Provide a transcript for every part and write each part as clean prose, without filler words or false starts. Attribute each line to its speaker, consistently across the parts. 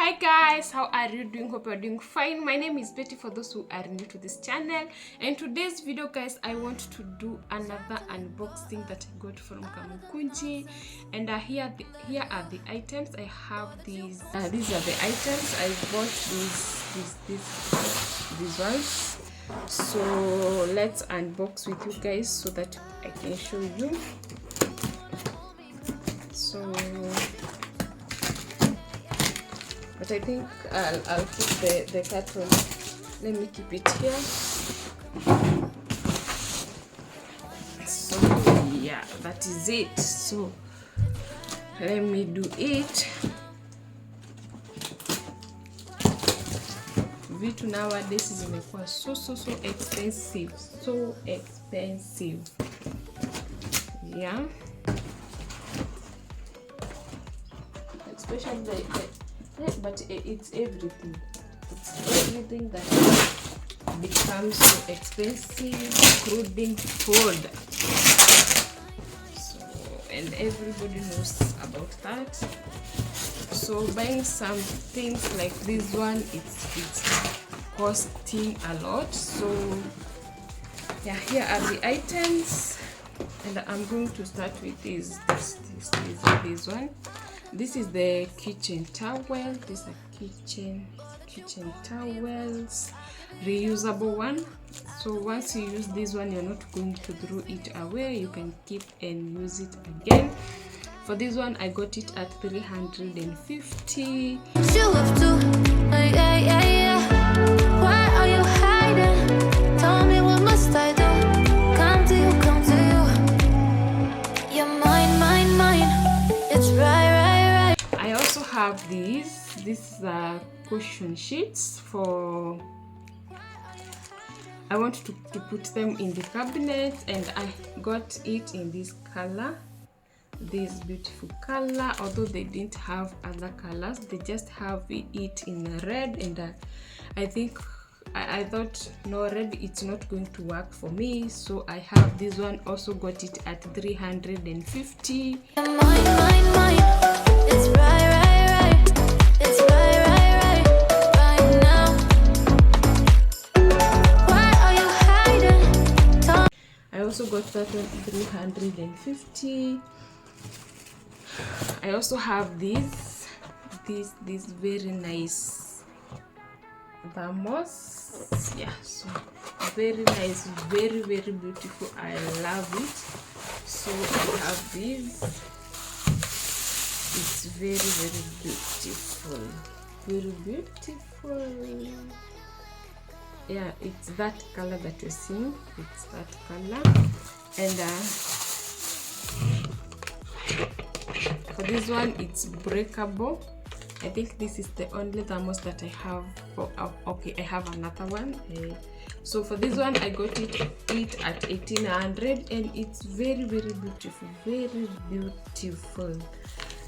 Speaker 1: Hi guys, how are you doing? Hope you're doing fine. My name is Betty for those who are new to this channel. And today's video guys, I want to do another unboxing that I got from Kamukunji. And here are the items. I have these. These are the items. I bought these ones. So let's unbox with you guys so that I can show you. So but I think I'll keep the carton. Let me keep it here. So yeah, that is it. So let me do it. Vitu nowadays zimekuwa so expensive. So expensive. Yeah. Especially but it's everything. It's everything that becomes so expensive, including food. So, and everybody knows about that. So buying some things like this one, it's costing a lot. So yeah, here are the items, and I'm going to start with this one. This is the kitchen towel. These are kitchen towels, reusable one. So once you use this one, you're not going to throw it away. You can keep and use it again. For this one, I got it at 350.
Speaker 2: Why are you hiding? Tell me, what must I do? Come to you, come to you. You're mine. It's right.
Speaker 1: I also have these. These are cushion sheets for. I want to put them in the cabinet, and I got it in this color, this beautiful color. Although they didn't have other colors, they just have it in red, and I think I thought no, red it's not going to work for me, so I have this one. Also got it at 350.
Speaker 2: Mine. It's right. It's right now. Why are you hiding?
Speaker 1: I also got that one 350. I also have this very nice thermos. Yeah, so very nice, very beautiful. I love it. So I have this. It's very beautiful, very beautiful. Yeah, it's that color that you're seeing. It's that color. And for this one, it's breakable. I think this is the only thermos that I have. Okay, I have another one. So for this one, I got it at 1800, and it's very beautiful, very beautiful,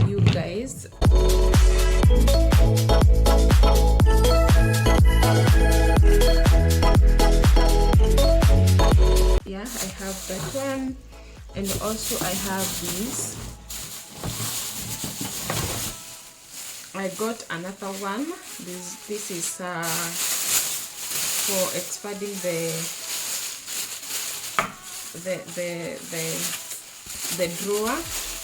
Speaker 1: you guys. Yeah, I have that one, and also I have this. I got another one. This is for expanding the drawer.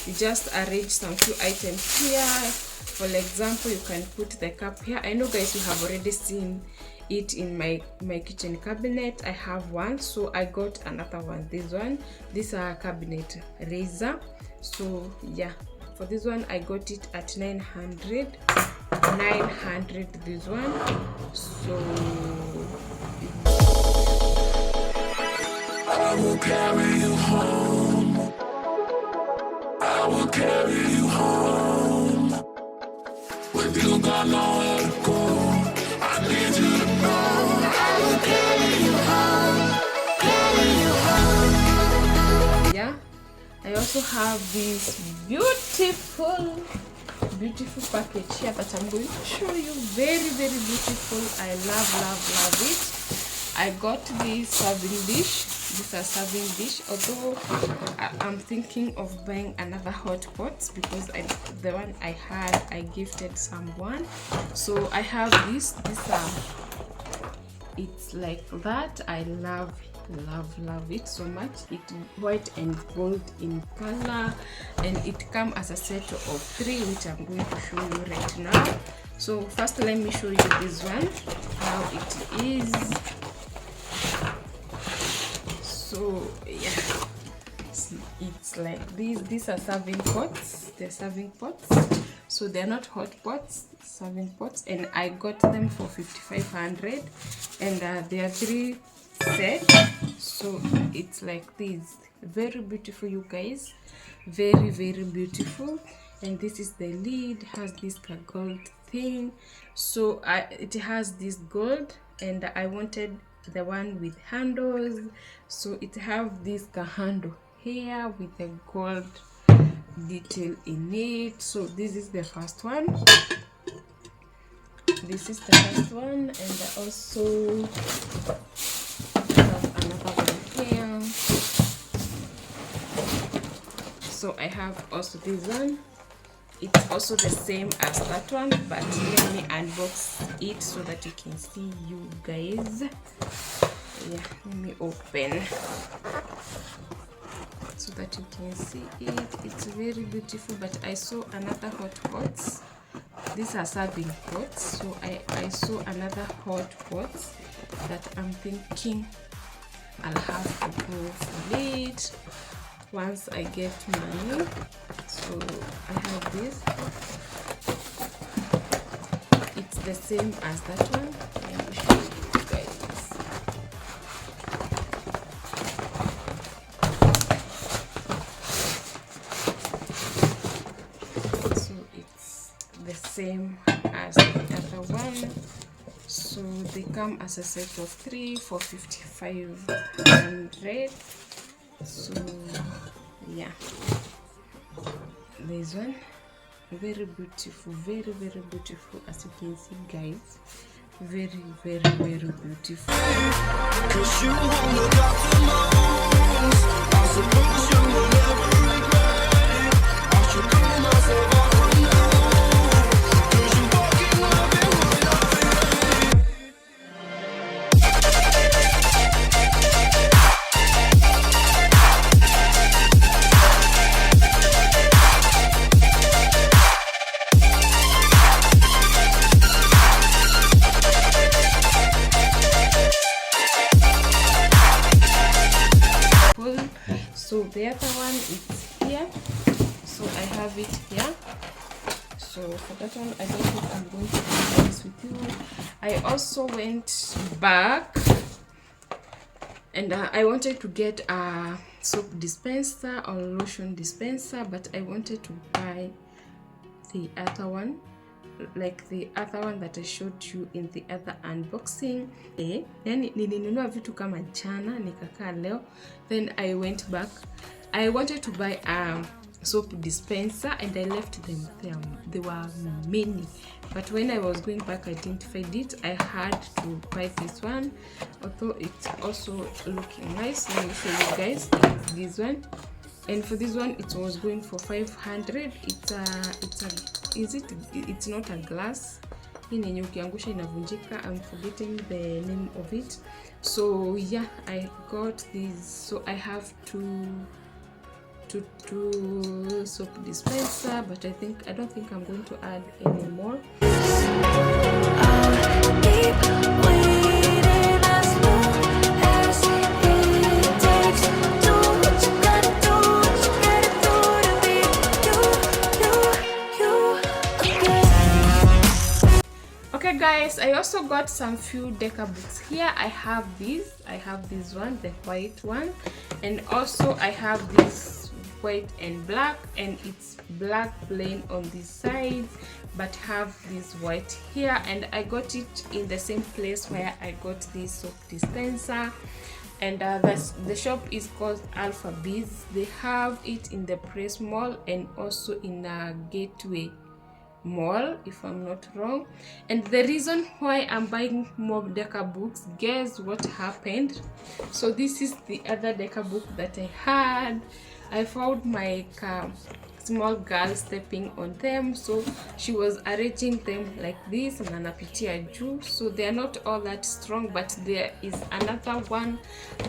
Speaker 1: You just arrange some few items here. For example, you can put the cup here. I know guys, you have already seen it in my kitchen cabinet. I have one, so I got another one. This one, these are cabinet raiser. So yeah, for this one I got it at 900 this one. So
Speaker 3: I will carry you home. I will carry you home. With you got nowhere to go, I need you to know I will carry you home.
Speaker 1: yeah, I also have this beautiful package here that I'm going to show you. Very beautiful. I love it. I got this serving dish. This is a serving dish, although I'm thinking of buying another hot pot because the one I had I gifted someone. So I have this it's like that. I love it so much. It's white and gold in color, and it comes as a set of 3, which I'm going to show you right now. So first let me show you this one, how it is. So yeah, it's like this. These are serving pots. They're serving pots, so they're not hot pots, serving pots, and I got them for 5,500, and they are 3 sets. So it's like this. Very beautiful, you guys. Very beautiful. And this is the lid. Has this gold thing. So it has this gold, and I wanted the one with handles, so it have this handle here with a gold detail in it. So this is the first one. This is the first one, and I also have another one here. So I have also this one. It's also the same as that one, but let me unbox it so that you can see, you guys. Yeah, let me open so that you can see it. It's very beautiful, but I saw another hot pots. These are serving pots, so I saw another hot pots that I'm thinking I'll have to go for it once I get money. So I have this. It's the same as that one. Let me show you guys. So it's the same as the other one. So they come as a set of 3 for 5,500. So yeah, this one, very beautiful, very beautiful, as you can see, guys. Very beautiful.
Speaker 3: 'Cause you won't look after most. I suppose you will never regret it. I should call myself out from now. 'Cause you're walking up in what I feel.
Speaker 1: So the other one is here, so I have it here. So for that one, I don't think I'm going to do this with you. I also went back, and I wanted to get a soap dispenser or lotion dispenser, but I wanted to buy the other one, like the other one that I showed you in the other unboxing. Yani nilinunua vitu kama jana nikakaa leo, then I went back. I wanted to buy a soap dispenser and I left them there. There were many, but when I was going back I didn't find it. I had to buy this one, although it's also looking nice. Let me show you guys. This one, and for this one it was going for 500. It's not a glass. Yenye ukiangusha inavunjika. I'm forgetting the name of it. So yeah, I got this. So I have two soap dispenser, but I don't think I'm going to add any more. Okay guys, I also got some few deca books here. I have this one, the white one, and also I have this white and black, and it's black plain on this side but have this white here, and I got it in the same place where I got this soap dispenser, and the shop is called Alpha Bees. They have it in the Press Mall and also in Gateway mall, if I'm not wrong. And the reason why I'm buying more deca books, guess what happened? So this is the other deca book that I had. I found my small girl stepping on them, so she was arranging them like this na anapitia juu, so they are not all that strong. But there is another one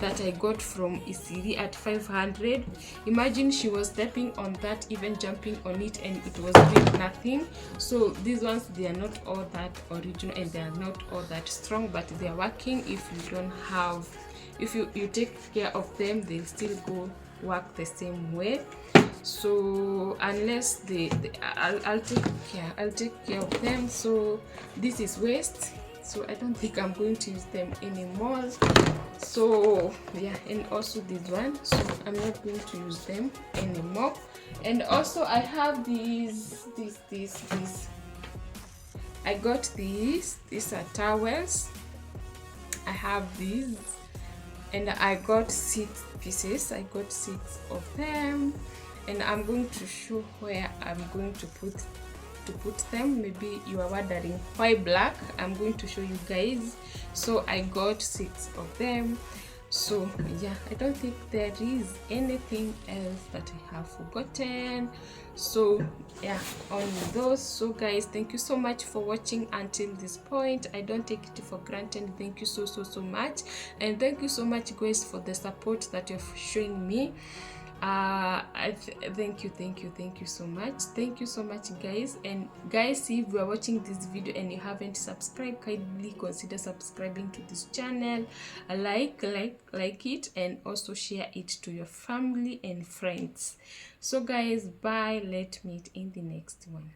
Speaker 1: that I got from Isiri at 500. Imagine she was stepping on that, even jumping on it, and it was doing nothing. So these ones, they are not all that original and they are not all that strong, but they are working. If you don't have, if you take care of them, they'll still go work the same way. So unless I'll take care of them. So this is waste, so I don't think I'm going to use them anymore. So yeah, and also this one, so I'm not going to use them anymore. And also I have these I got these are towels. I have these, and I got 6 pieces. I got 6 of them, and I'm going to show where I'm going to put them. Maybe you are wondering why black. I'm going to show you guys. So I got 6 of them. So yeah, I don't think there is anything else that I have forgotten. So yeah, on those. So guys, thank you so much for watching until this point. I don't take it for granted. Thank you so much, and thank you so much guys for the support that you're showing me. Thank you so much. Thank you so much guys. And guys, if you are watching this video and you haven't subscribed, kindly consider subscribing to this channel. Like it, and also share it to your family and friends. So guys, bye. Let's meet in the next one.